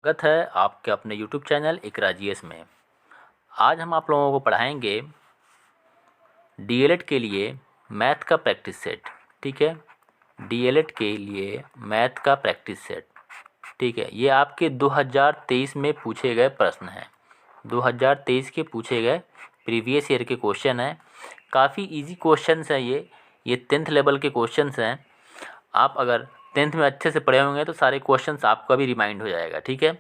स्वागत है आपके अपने YouTube चैनल इकरा जीएस में। आज हम आप लोगों को पढ़ाएंगे डीएलएड के लिए मैथ का प्रैक्टिस सेट। ठीक है, डीएलएड के लिए मैथ का प्रैक्टिस सेट। ठीक है, ये आपके 2023 में पूछे गए प्रश्न हैं। 2023 के पूछे गए प्रीवियस ईयर के क्वेश्चन हैं। काफ़ी इजी क्वेश्चंस हैं ये 10th लेवल के क्वेश्चंस हैं। आप अगर 10th में अच्छे से पढ़े होंगे तो सारे क्वेश्चंस आपका भी रिमाइंड हो जाएगा। ठीक है,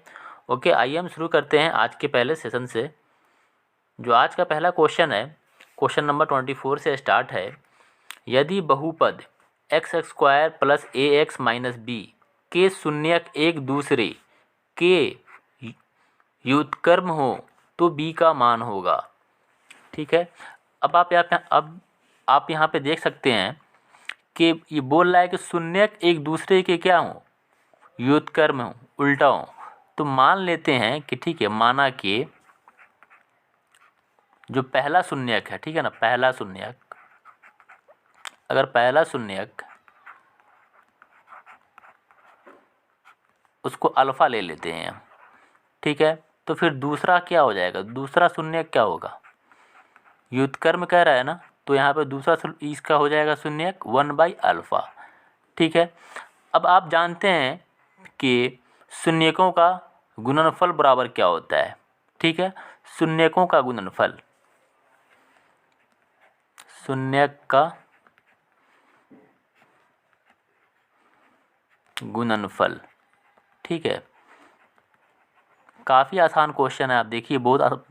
ओके, आइए हम शुरू करते हैं आज के पहले सेशन से। जो आज का पहला क्वेश्चन है, क्वेश्चन नंबर 24 से स्टार्ट है। यदि बहुपद एक्स स्क्वायर प्लस ए एक्स माइनस बी के शून्यक एक दूसरे के व्युत्क्रम हो तो बी का मान होगा। ठीक है, अब आप यहाँ पे देख सकते हैं कि ये बोल रहा है कि शून्यक एक दूसरे के क्या हों, व्युत्क्रम हों, उल्टा हों। तो मान लेते हैं कि ठीक है, माना कि जो पहला शून्यक है, ठीक है ना, पहला शून्यक, अगर पहला शून्यक उसको अल्फ़ा ले लेते हैं हम, ठीक है, तो फिर दूसरा क्या हो जाएगा, दूसरा शून्यक क्या होगा, व्युत्क्रम कह रहा है ना, तो यहाँ पे दूसरा इसका हो जाएगा शून्यक 1/α। ठीक है, अब आप जानते हैं कि शून्यकों का गुणनफल बराबर क्या होता है। ठीक है, शून्यकों का गुणनफल, शून्यक का गुणनफल। ठीक है, काफ़ी आसान क्वेश्चन है, आप देखिए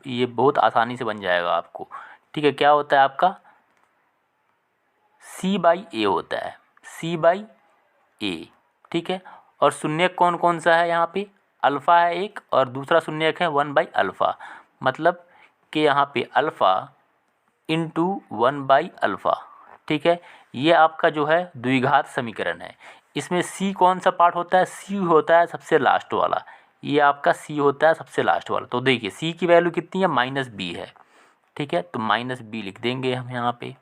ये बहुत आसानी से बन जाएगा आपको। ठीक है, क्या होता है आपका c/a होता है, c/a। ठीक है, और शून्यक कौन कौन सा है, यहाँ पे अल्फ़ा है एक और दूसरा शून्यक है 1/α। मतलब कि यहाँ पे अल्फ़ा इंटू 1/α। ठीक है, ये आपका जो है द्विघात समीकरण है। इसमें c कौन सा पार्ट होता है, c होता है सबसे लास्ट वाला, ये आपका c होता है सबसे लास्ट वाला। तो देखिए c की वैल्यू कितनी है, -b है। ठीक है, तो -b लिख देंगे हम यहाँ पे।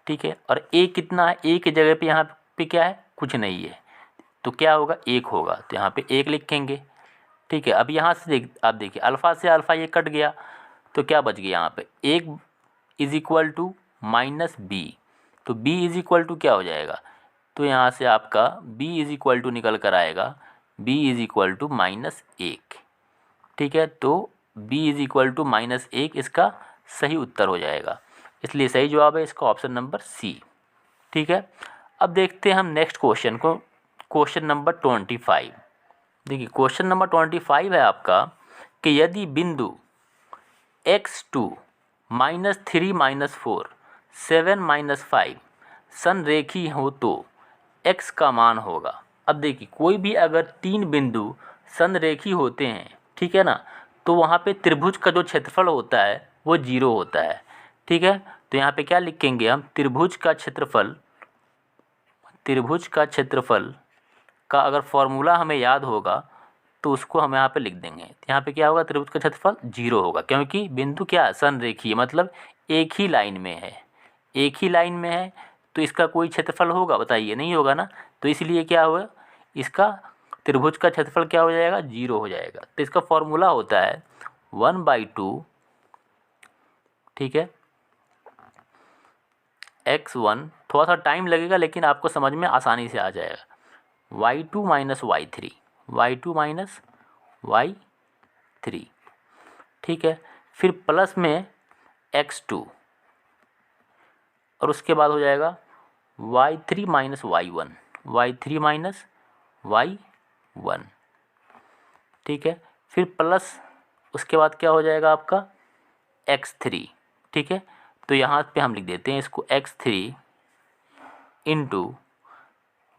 ठीक है, और a कितना है, a की जगह पे यहाँ पे क्या है, कुछ नहीं है, तो क्या होगा, 1 होगा, तो यहाँ पे 1 लिखेंगे। ठीक है, अब यहाँ से आप देखिए अल्फ़ा से अल्फ़ा ये कट गया, तो क्या बच गया यहाँ पे 1 इज इक्वल टू -b। तो b इज इक्वल टू क्या हो जाएगा, तो यहाँ से आपका b इज इक्वल टू निकल कर आएगा b इज इक्वल टू -1। ठीक है, तो b इज इक्वल टू -1 इसका सही उत्तर हो जाएगा, इसलिए सही जवाब है इसका ऑप्शन नंबर सी। ठीक है, अब देखते हैं हम नेक्स्ट क्वेश्चन को, क्वेश्चन नंबर 25। देखिए क्वेश्चन नंबर 25 है आपका कि यदि बिंदु x2 -3 -4 7 -5 संरेखी हो तो x का मान होगा। अब देखिए कोई भी अगर 3 बिंदु संरेखी होते हैं, ठीक है ना, तो वहाँ पे त्रिभुज का जो क्षेत्रफल होता है वो 0 होता है। ठीक है, तो यहाँ पे क्या लिखेंगे हम, त्रिभुज का क्षेत्रफल का अगर फॉर्मूला हमें याद होगा तो उसको हम यहाँ पे लिख देंगे। यहाँ पे क्या होगा, त्रिभुज का क्षेत्रफल 0 होगा, क्योंकि बिंदु क्या है, संरेखीय, मतलब एक ही लाइन में है, एक ही लाइन में है, तो इसका कोई क्षेत्रफल होगा, बताइए, नहीं होगा ना। तो इसलिए क्या होगा, इसका त्रिभुज का क्षेत्रफल क्या हो जाएगा, 0 हो जाएगा। तो इसका फॉर्मूला होता है 1/2, ठीक है, x1, थोड़ा सा टाइम लगेगा लेकिन आपको समझ में आसानी से आ जाएगा, y2 - y3, y2 - y3। ठीक है, फिर प्लस में x2 और उसके बाद हो जाएगा y3 - y1, y3 - y1। ठीक है, फिर प्लस उसके बाद क्या हो जाएगा आपका x3। ठीक है, तो यहाँ पे हम लिख देते हैं इसको x3 इंटू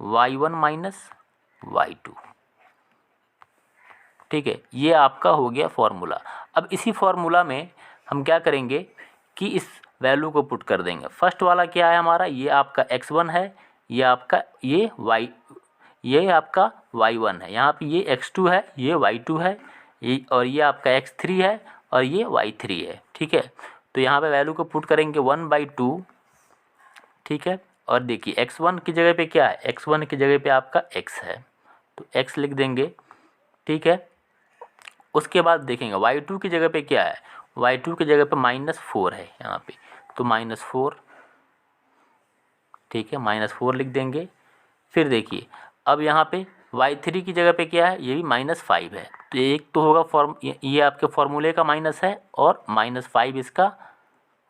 y1 - y2। ठीक है, ये आपका हो गया फॉर्मूला। अब इसी फॉर्मूला में हम क्या करेंगे कि इस वैल्यू को पुट कर देंगे। फर्स्ट वाला क्या है हमारा, ये आपका x1 है, ये आपका ये आपका y1 है, यहाँ पे ये x2 है, ये y2 है, ये और ये आपका x3 है और ये y3 है। ठीक है, तो यहाँ पे वैल्यू को पुट करेंगे 1/2। ठीक है, और देखिए x1 की जगह पे क्या है, x1 की जगह पे आपका x है, तो x लिख देंगे। ठीक है। उसके बाद देखेंगे y2 की जगह पे क्या है, y2 की जगह पे -4 है यहाँ पे, तो -4, ठीक है, -4 लिख देंगे। फिर देखिए अब यहाँ पे y3 की जगह पे क्या है, ये भी -5 है, तो एक तो होगा ये आपके फॉर्मूले का माइनस है और -5 इसका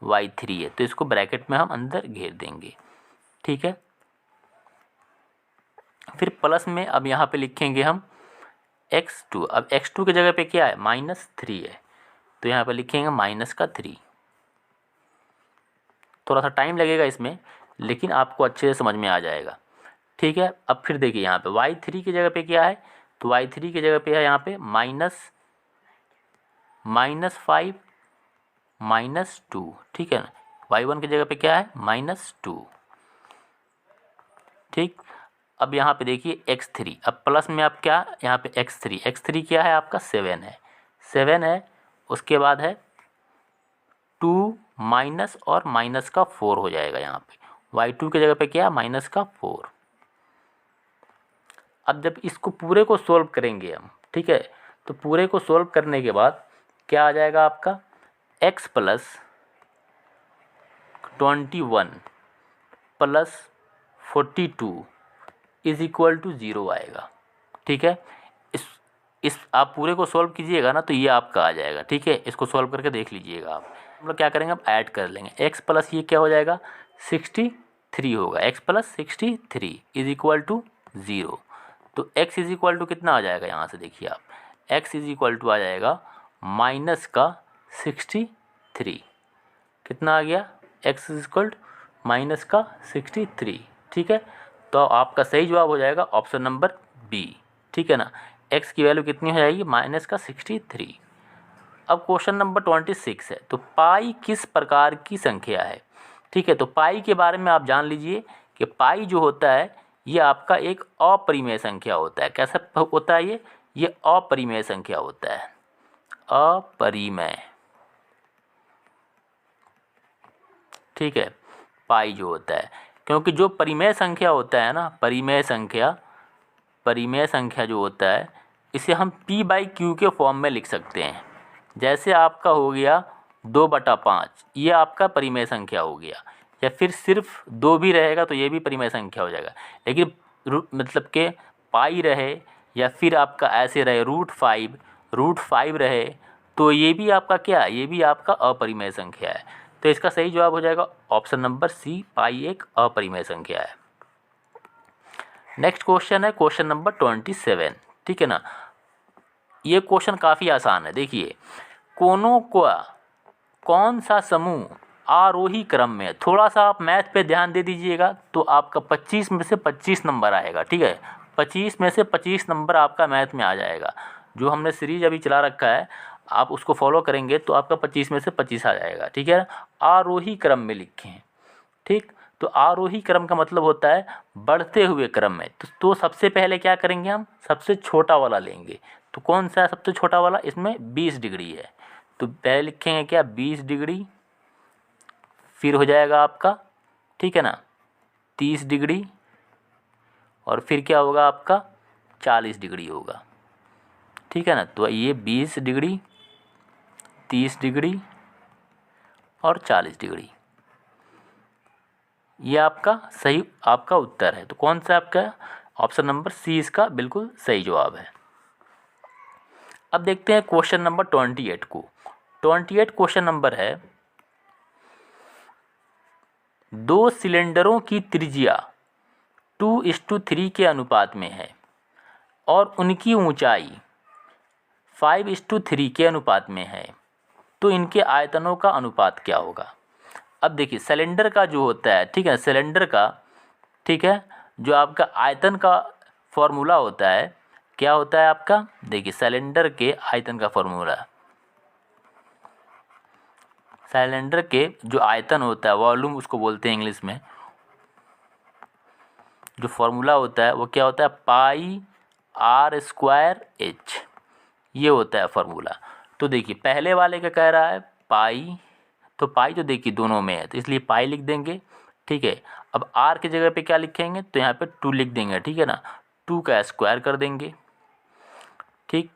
y3 है, तो इसको ब्रैकेट में हम अंदर घेर देंगे, ठीक है। फिर प्लस में अब यहाँ पे लिखेंगे हम x2, अब x2 की जगह पे क्या है, -3 है, तो यहाँ पे लिखेंगे -3। थोड़ा सा टाइम लगेगा इसमें, लेकिन आपको अच्छे से समझ में आ जाएगा, ठीक है। अब फिर देखिए यहाँ पे y3 की जगह पे क्या है, तो y3 की जगह पे है यहाँ पे -5 -2, ठीक है ना। y1 की जगह पे क्या है, -2, ठीक। अब यहाँ पे देखिए x3, अब प्लस में आप क्या, यहाँ पे x3 क्या है आपका 7 है, उसके बाद है 2 माइनस और माइनस का 4 हो जाएगा यहाँ पे, y2 की जगह पे क्या है, -4। अब जब इसको पूरे को सोल्व करेंगे हम, ठीक है, तो पूरे को सोल्व करने के बाद क्या आ जाएगा आपका, x + 21 + 42 = 0 आएगा, ठीक है। इस आप पूरे को सोल्व कीजिएगा ना, तो ये आपका आ जाएगा, ठीक है। इसको सोल्व करके देख लीजिएगा आप। हम लोग क्या करेंगे, अब ऐड कर लेंगे, x प्लस ये क्या हो जाएगा, 63 होगा, x + 63 = 0। तो x = कितना आ जाएगा, यहाँ से देखिए आप, x = आ जाएगा -63, कितना आ गया, x = -63, ठीक है। तो आपका सही जवाब हो जाएगा ऑप्शन नंबर बी, ठीक है ना। x की वैल्यू कितनी हो जाएगी, -63। अब क्वेश्चन नंबर 26 है, तो पाई किस प्रकार की संख्या है, ठीक है। तो पाई के बारे में आप जान लीजिए कि पाई जो होता है ये आपका एक अपरिमेय संख्या होता है। कैसा होता है ये अपरिमेय संख्या होता है, अपरिमेय, ठीक है। पाई जो होता है, क्योंकि जो परिमेय संख्या होता है ना, परिमेय संख्या जो होता है, इसे हम p/q के फॉर्म में लिख सकते हैं। जैसे आपका हो गया 2/5, ये आपका परिमेय संख्या हो गया, या फिर सिर्फ 2 भी रहेगा तो ये भी परिमेय संख्या हो जाएगा। लेकिन मतलब के पाई रहे या फिर आपका ऐसे रहे √5 रहे, तो ये भी आपका क्या है, ये भी आपका अपरिमेय संख्या है। तो इसका सही जवाब हो जाएगा ऑप्शन नंबर सी, पाई एक अपरिमेय संख्या है। नेक्स्ट क्वेश्चन है क्वेश्चन नंबर 27, ठीक है ना। ये क्वेश्चन काफ़ी आसान है। देखिए कोनों का कौन सा समूह आरोही क्रम में, थोड़ा सा आप मैथ पे ध्यान दे दीजिएगा, तो आपका 25 में से 25 नंबर आएगा, ठीक है। 25 में से 25 नंबर आपका मैथ में आ जाएगा। जो हमने सीरीज अभी चला रखा है, आप उसको फॉलो करेंगे तो आपका 25 में से 25 आ जाएगा, ठीक है। आरोही क्रम में लिखे हैं, ठीक। तो आरोही क्रम का मतलब होता है बढ़ते हुए क्रम में। तो सबसे पहले क्या करेंगे, हम सबसे छोटा वाला लेंगे। तो कौन सा है सबसे छोटा वाला, इसमें 20 डिग्री है, तो पहले लिखेंगे क्या, 20 डिग्री, फिर हो जाएगा आपका, ठीक है ना, 30 डिग्री, और फिर क्या होगा आपका 40 डिग्री होगा, ठीक है ना। तो ये 20 डिग्री, 30 डिग्री और 40 डिग्री, ये आपका सही आपका उत्तर है। तो कौन सा आपका ऑप्शन नंबर सी इसका बिल्कुल सही जवाब है। अब देखते हैं क्वेश्चन नंबर 28 को। 28 क्वेश्चन नंबर है, 2 सिलेंडरों की त्रिज्या 2:3 के अनुपात में है और उनकी ऊंचाई 5:3 के अनुपात में है, तो इनके आयतनों का अनुपात क्या होगा। अब देखिए सिलेंडर का जो होता है, ठीक है, सिलेंडर का, ठीक है, जो आपका आयतन का फॉर्मूला होता है, क्या होता है आपका, देखिए सिलेंडर के आयतन का फॉर्मूला, सिलेंडर के जो आयतन होता है, वॉल्यूम उसको बोलते हैं इंग्लिश में, जो फॉर्मूला होता है वो क्या होता है, πr²h, ये होता है फॉर्मूला। तो देखिए पहले वाले का कह रहा है पाई, तो पाई तो देखिए दोनों में है, तो इसलिए पाई लिख देंगे, ठीक है। अब आर की जगह पे क्या लिखेंगे, तो यहाँ पे 2 लिख देंगे, ठीक है ना, 2 का स्क्वायर कर देंगे, ठीक।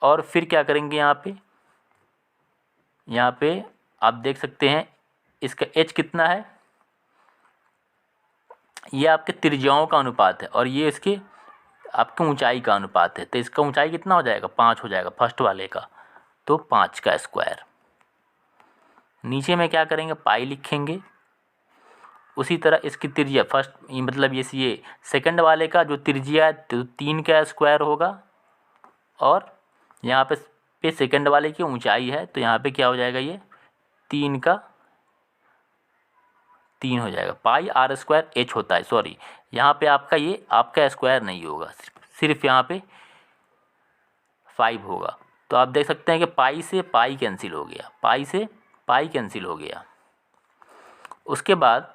और फिर क्या करेंगे यहाँ पे आप देख सकते हैं इसका h कितना है, ये आपके त्रिज्याओं का अनुपात है और ये इसके आपके ऊंचाई का अनुपात है। तो इसका ऊंचाई कितना हो जाएगा, 5 हो जाएगा फर्स्ट वाले का, तो 5 का स्क्वायर। नीचे में क्या करेंगे, पाई लिखेंगे। उसी तरह इसकी त्रिज्या फर्स्ट मतलब ये सेकंड वाले का जो त्रिज्या है तो 3 का स्क्वायर होगा, और यहाँ पे सेकंड वाले की ऊंचाई है तो यहाँ पे क्या हो जाएगा, ये 3 का 3 हो जाएगा। पाई आर स्क्वायर एच होता है, सॉरी यहाँ पे आपका स्क्वायर नहीं होगा, सिर्फ यहाँ पे 5 होगा। तो आप देख सकते हैं कि पाई से पाई कैंसिल हो गया, पाई से पाई कैंसिल हो गया। उसके बाद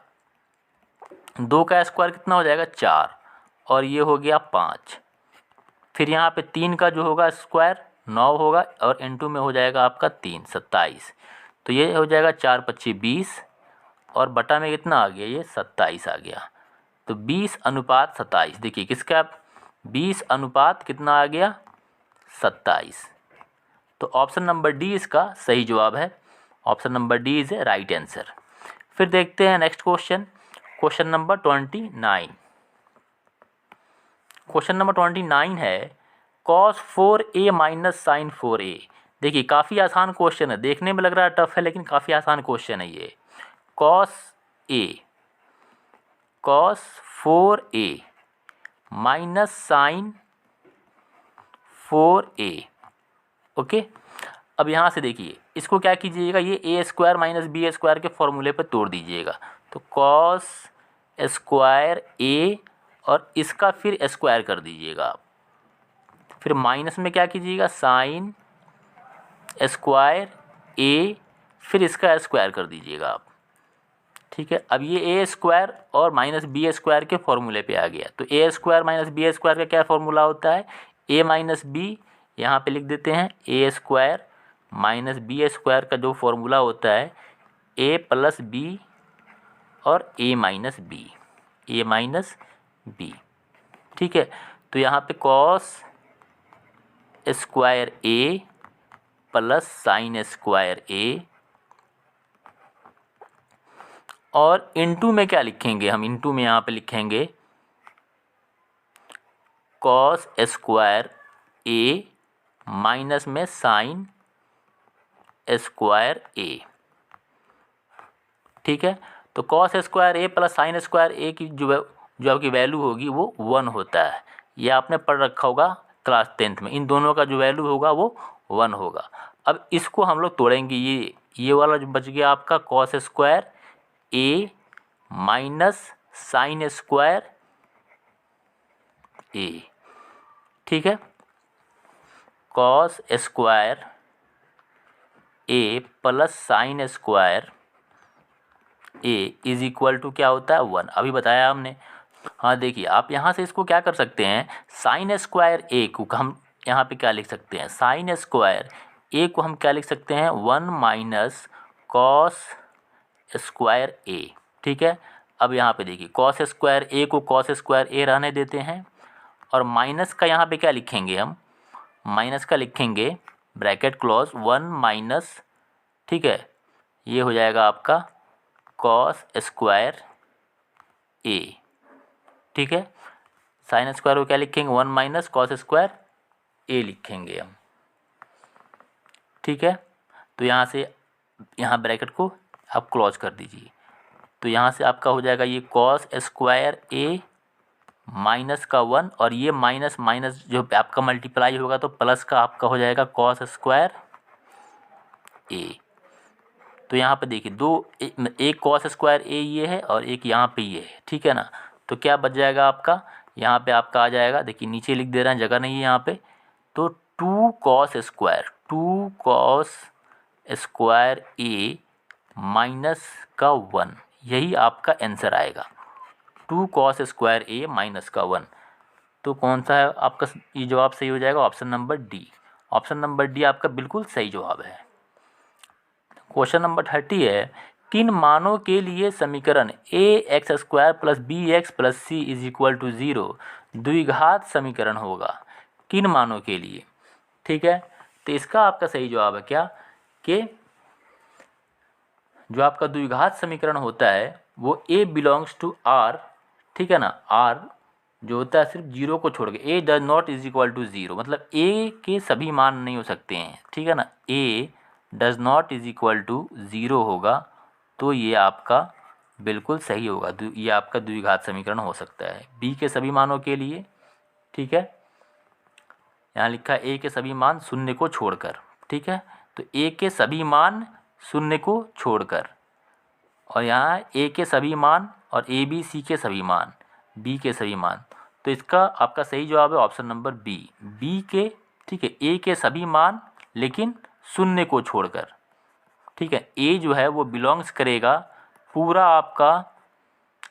2 का स्क्वायर कितना हो जाएगा, 4, और ये हो गया 5। फिर यहाँ पे 3 का जो होगा स्क्वायर 9 होगा, और इनटू में हो जाएगा आपका 3, 27। तो ये हो जाएगा 4 25 20, और बटा में कितना आ गया, ये 27 आ गया। तो 20:27, देखिए किसका 20 कितना आ गया, 27। तो ऑप्शन नंबर डी इसका सही जवाब है। Option number D is a right answer. फिर देखते हैं next question number 29। Question number 29 है cos 4a minus sign 4a। देखिए काफ़ी आसान क्वेश्चन है, देखने में लग रहा है टफ है लेकिन काफ़ी आसान क्वेश्चन है ये। cos 4a minus sign 4a। Okay, अब यहाँ से देखिए इसको क्या कीजिएगा, ये a square minus B square के फॉर्मूले पर तोड़ दीजिएगा। तो cos स्क्वायर a और इसका फिर स्क्वायर कर दीजिएगा आप। फिर माइनस में क्या कीजिएगा, साइन स्क्वायर a, फिर इसका स्क्वायर कर दीजिएगा आप। ठीक है, अब ये a स्क्वायर और माइनस बी स्क्वायर के फॉर्मूले पे आ गया। तो a square minus B square का क्या फॉर्मूला होता है, a माइनस बी, यहाँ पे लिख देते हैं a square minus B square का जो फॉर्मूला होता है a प्लस बी और a माइनस बी। ठीक है, तो यहाँ पे cos square a plus sine square a, और इनटू में क्या लिखेंगे हम, इनटू में यहाँ पे लिखेंगे cos स्क्वायर a माइनस में साइन स्क्वायर a। ठीक है, तो cos square a plus sine square a की जो आपकी वैल्यू होगी वो 1 होता है। ये आपने पढ़ रखा होगा क्लास 10th में, इन दोनों का जो वैल्यू होगा वो 1 होगा। अब इसको हम लोग तोड़ेंगे, ये वाला जो बच गया आपका cos square a minus sine square a। ठीक है, cos square a plus sine square a is equal to क्या होता है, 1। अभी बताया हमने। हाँ देखिए आप यहाँ से इसको क्या कर सकते हैं, साइन स्क्वायर a को हम यहाँ पे क्या लिख सकते हैं, साइन स्क्वायर a को हम क्या लिख सकते हैं, 1 माइनस कॉस स्क्वायर a। ठीक है, अब यहाँ पे देखिए कॉस स्क्वायर a को कॉस स्क्वायर a रहने देते हैं, और माइनस का यहाँ पे क्या लिखेंगे हम, माइनस का लिखेंगे ब्रैकेट क्लोज 1 माइनस, ठीक है, ये हो जाएगा आपका कॉस स्क्वायर a। ठीक है, साइन स्क्वायर को क्या लिखेंगे, 1 माइनस कॉस स्क्वायर a लिखेंगे हम। ठीक है, तो यहाँ से यहाँ ब्रैकेट को आप क्लोज कर दीजिए। तो यहाँ से आपका हो जाएगा ये कॉस स्क्वायर a माइनस का 1, और ये माइनस माइनस जो आपका मल्टीप्लाई होगा तो प्लस का आपका हो जाएगा कॉस स्क्वायर a। तो यहाँ पे देखिए एक कॉस स्क्वायर a ये है और एक यहाँ पे ये है। ठीक है ना, तो क्या बच जाएगा आपका, यहाँ पे आपका आ जाएगा, देखिए नीचे लिख दे रहे हैं, जगह नहीं है यहाँ पे, तो 2 कॉस स्क्वायर a माइनस का 1, यही आपका आंसर आएगा, 2 कॉस स्क्वायर a माइनस का 1। तो कौन सा है आपका ये जवाब सही हो जाएगा, option number D. Option number D आपका बिल्कुल सही जवाब है। क्वेश्चन नंबर 30 है, किन मानों के लिए समीकरण ax square plus B X plus C is equal to 0 द्विघात समीकरण होगा, किन मानों के लिए। ठीक है, तो इसका आपका सही जवाब है क्या कि जो आपका द्विघात समीकरण होता है वो ए बिलोंग्स टू आर, ठीक है ना, आर जो होता है सिर्फ जीरो को छोड़ के, A does not is equal to zero, मतलब ए के सभी मान नहीं हो सकते हैं, ठीक है ना, A does not is equal to zero होगा तो ये आपका बिल्कुल सही होगा, ये आपका द्विघात समीकरण हो सकता है बी के सभी मानों के लिए, ठीक है। यहाँ लिखा है ए के सभी मान शून्य को छोड़कर, ठीक है, तो ए के सभी मान शून्य को छोड़कर, और यहाँ ए के सभी मान और ए बी सी के सभी मान, बी के सभी मान, तो इसका आपका सही जवाब है ऑप्शन नंबर बी, बी के, ठीक है, ए के सभी मान लेकिन शून्य को छोड़कर, ठीक है। ए जो है वो बिलोंग्स करेगा पूरा आपका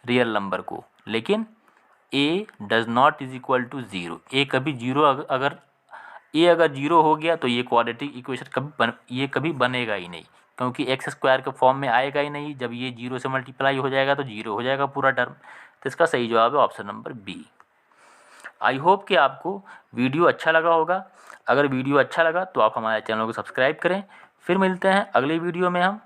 रियल नंबर को, लेकिन A does not is equal to zero, A कभी जीरो अगर ए अगर जीरो हो गया तो ये क्वाड्रेटिक इक्वेशन ये कभी बनेगा ही नहीं, क्योंकि एक्स स्क्वायर के फॉर्म में आएगा ही नहीं। जब ये जीरो से मल्टीप्लाई हो जाएगा तो जीरो हो जाएगा पूरा टर्म, तो इसका सही जवाब है option number B. I hope कि आपको वीडियो अच्छा लगा होगा। अगर वीडियो अच्छा लगा तो आप हमारे चैनल को सब्सक्राइब करें। फिर मिलते हैं अगली वीडियो में हम।